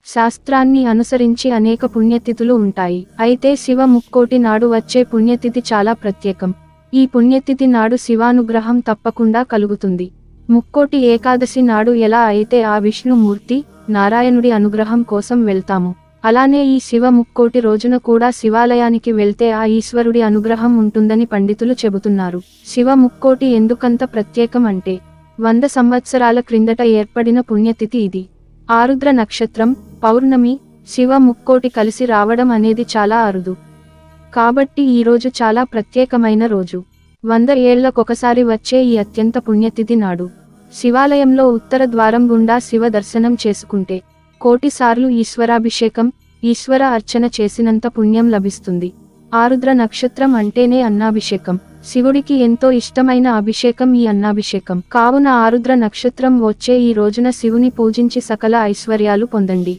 శాస్త్రాన్ని అనుసరించి అనేక పుణ్యతిథులు ఉంటాయి. అయితే శివ ముక్కోటి నాడు వచ్చే పుణ్యతిథి చాలా ప్రత్యేకం. ఈ పుణ్యతిథి నాడు శివానుగ్రహం తప్పకుండా కలుగుతుంది. ముక్కోటి ఏకాదశి నాడు ఎలా అయితే ఆ విష్ణుమూర్తి, నారాయణుడి అనుగ్రహం కోసం వెళ్తాము, అలానే ఈ శివ ముక్కోటి రోజున కూడా శివాలయానికి వెళ్తే ఆ ఈశ్వరుడి అనుగ్రహం ఉంటుందని పండితులు చెబుతున్నారు. శివ ముక్కోటి ఎందుకంత ప్రత్యేకం అంటే 100 సంవత్సరాల క్రిందట ఏర్పడిన పుణ్యతిథి ఇది. ఆరుద్ర నక్షత్రం, పౌర్ణమి, శివ ముక్కోటి కలిసి రావడం అనేది చాలా అరుదు. కాబట్టి ఈ రోజు చాలా ప్రత్యేకమైన రోజు. 100 ఏళ్లకొకసారి వచ్చే ఈ అత్యంత పుణ్యతిథి నాడు శివాలయంలో ఉత్తర ద్వారం గుండా శివ దర్శనం చేసుకుంటే కోటిసార్లు ఈశ్వరాభిషేకం, ఈశ్వర అర్చన చేసినంత పుణ్యం లభిస్తుంది. ఆరుద్ర నక్షత్రం అంటేనే అన్నాభిషేకం. శివుడికి ఎంతో ఇష్టమైన అభిషేకం ఈ అన్నాభిషేకం. కావున ఆరుద్ర నక్షత్రం వచ్చే ఈ రోజున శివుని పూజించి సకల ఐశ్వర్యాలు పొందండి.